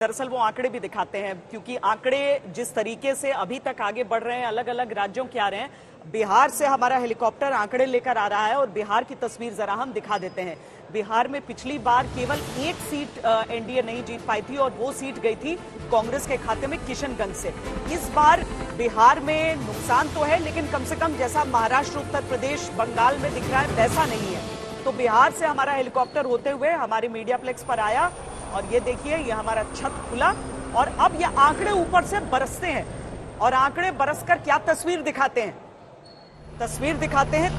दरअसल वो आंकड़े भी दिखाते हैं, क्योंकि आंकड़े जिस तरीके से अभी तक आगे बढ़ रहे हैं, अलग अलग राज्यों के आ रहे हैं। बिहार से हमारा हेलीकॉप्टर आंकड़े लेकर आ रहा है और बिहार की तस्वीर जरा हम दिखा देते हैं। बिहार में पिछली बार केवल एक सीट एनडीए नहीं जीत पाई थी और वो सीट गई थी कांग्रेस के खाते में किशनगंज से। इस बार बिहार में नुकसान तो है, लेकिन कम से कम जैसा महाराष्ट्र, उत्तर प्रदेश, बंगाल में दिख रहा है वैसा नहीं है। तो बिहार से हमारा हेलीकॉप्टर होते हुए हमारे मीडिया प्लेक्स पर आया और ये देखिए, ये हमारा छत खुला और अब ये आंकड़े ऊपर से बरसते हैं। और आंकड़े बरसकर क्या तस्वीर दिखाते हैं? तस्वीर दिखाते हैं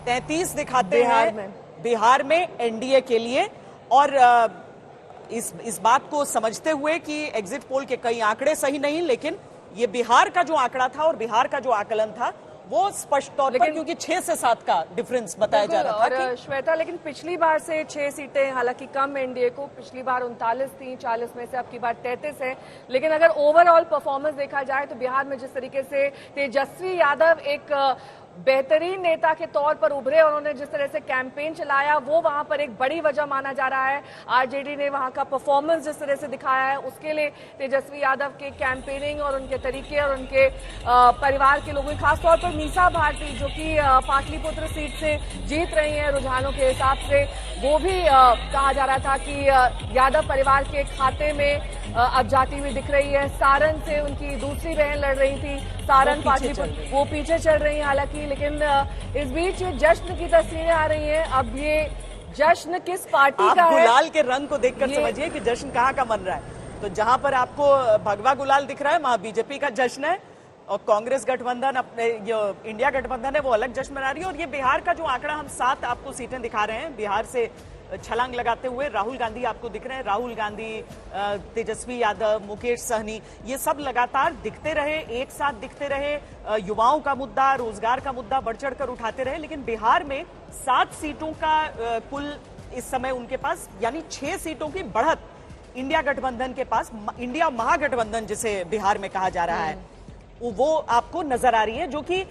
33 दिखाते हैं बिहार में एनडीए के लिए। और इस बात को समझते हुए कि एग्जिट पोल के कई आंकड़े सही नहीं, लेकिन ये बिहार का जो आंकड़ा था और बिहार का जो आकलन था वो स्पष्ट तौर पर, क्योंकि 6 से 7 का डिफरेंस बताया जा रहा था। और श्वेता, लेकिन पिछली बार से 6 सीटें हालांकि कम एनडीए को, पिछली बार 39 थी, 40 में से अब की बार 33 है। लेकिन अगर ओवरऑल परफॉर्मेंस देखा जाए तो बिहार में जिस तरीके से तेजस्वी यादव एक बेहतरीन नेता के तौर पर उभरे, उन्होंने जिस तरह से कैंपेन चलाया वो वहां पर एक बड़ी वजह माना जा रहा है। आरजेडी ने वहां का परफॉर्मेंस जिस तरह से दिखाया है, उसके लिए तेजस्वी यादव के कैंपेनिंग और उनके तरीके और उनके परिवार के लोगों, खासतौर पर मीसा भारती जो कि पाटलिपुत्र सीट से जीत रही हैं रुझानों के हिसाब से, वो भी कहा जा रहा था कि यादव परिवार के खाते में अब जाती हुई दिख रही है। सारण से उनकी दूसरी बहन लड़ रही थी, सारण पाटलिपुत्र, वो पीछे चल रही है हालांकि। लेकिन इस बीच जश्न की तस्वीरें आ रही हैं। अब ये जश्न किस पार्टी का है? गुलाल के रंग को देखकर समझिए कि जश्न कहाँ का मन रहा है। तो जहां पर आपको भगवा गुलाल दिख रहा है, वहां बीजेपी का जश्न है और कांग्रेस गठबंधन, अपने जो इंडिया गठबंधन है, वो अलग जश्न मना रही है। और ये बिहार का जो आंकड़ा, हम 7 आपको सीटें दिखा रहे हैं बिहार से छलांग लगाते हुए। राहुल गांधी आपको दिख रहे हैं, राहुल गांधी, तेजस्वी यादव, मुकेश सहनी, ये सब लगातार दिखते रहे, एक साथ दिखते रहे। युवाओं का मुद्दा, रोजगार का मुद्दा बढ़ चढ़कर उठाते रहे। लेकिन बिहार में 7 सीटों का कुल इस समय उनके पास, यानी 6 सीटों की बढ़त इंडिया गठबंधन के पास, इंडिया महागठबंधन जिसे बिहार में कहा जा रहा है, वो आपको नजर आ रही है। जो कि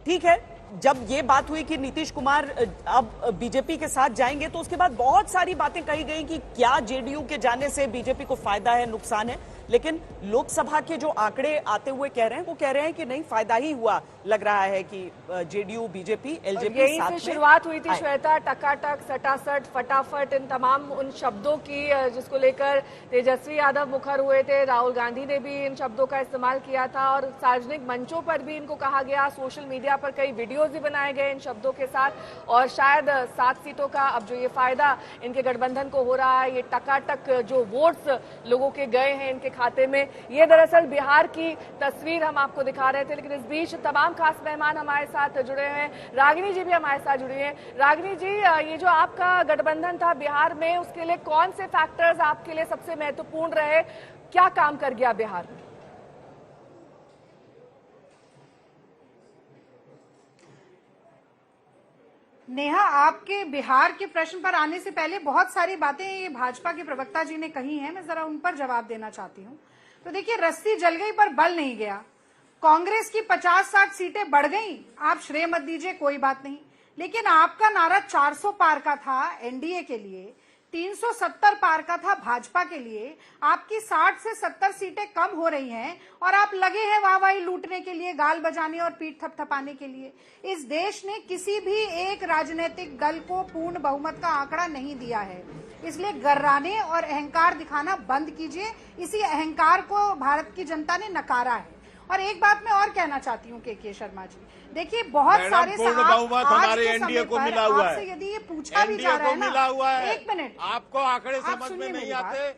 ठीक है, जब ये बात हुई कि नीतीश कुमार अब बीजेपी के साथ जाएंगे तो उसके बाद बहुत सारी बातें कही गई कि क्या जेडीयू के जाने से बीजेपी को फायदा है, नुकसान है। लेकिन लोकसभा के जो आंकड़े आते हुए कह रहे हैं, वो कह रहे हैं कि नहीं, फायदा ही हुआ लग रहा है कि जेडीयू, बीजेपी, एलजेपी यही से शुरुआत हुई थी श्वेता, टकाटक, सटासट, फटाफट, इन तमाम उन शब्दों की जिसको लेकर तेजस्वी यादव मुखर हुए थे। राहुल गांधी ने भी इन शब्दों का इस्तेमाल किया था और सार्वजनिक मंचों पर भी इनको कहा गया, सोशल मीडिया पर कई वीडियोज भी बनाए गए इन शब्दों के साथ। और शायद 7 सीटों का अब जो ये फायदा इनके गठबंधन को हो रहा है, ये टकाटक जो वोट्स लोगों के गए हैं इनके खाते में, ये दरअसल बिहार की तस्वीर हम आपको दिखा रहे थे। लेकिन इस बीच तमाम खास मेहमान हमारे साथ जुड़े हैं। रागिनी जी भी हमारे साथ जुड़ी हैं। रागिनी जी, ये जो आपका गठबंधन था बिहार में, उसके लिए कौन से फैक्टर्स आपके लिए सबसे महत्वपूर्ण रहे? क्या काम कर गया बिहार में? नेहा, आपके बिहार के प्रश्न पर आने से पहले बहुत सारी बातें ये भाजपा के प्रवक्ता जी ने कही हैं, मैं जरा उन पर जवाब देना चाहती हूँ। तो देखिए, रस्सी जल गई पर बल नहीं गया। कांग्रेस की 50-60 सीटें बढ़ गई, आप श्रेय मत दीजिए, कोई बात नहीं। लेकिन आपका नारा 400 पार का था एनडीए के लिए, 370 पार का था भाजपा के लिए। आपकी 60 से 70 सीटें कम हो रही हैं और आप लगे हैं वाहवाही लूटने के लिए, गाल बजाने और पीठ थपथपाने के लिए। इस देश ने किसी भी एक राजनीतिक दल को पूर्ण बहुमत का आंकड़ा नहीं दिया है, इसलिए गर्राने और अहंकार दिखाना बंद कीजिए। इसी अहंकार को भारत की जनता ने नकारा है। और एक बात मैं और कहना चाहती हूँ के शर्मा जी, देखिए बहुत सारे हमारे एनडीए को मिला हुआ है, यदि ये पूछा भी जा रहा है ना, मिला हुआ है, 1 मिनट, आपको आंकड़े समझ में नहीं आते।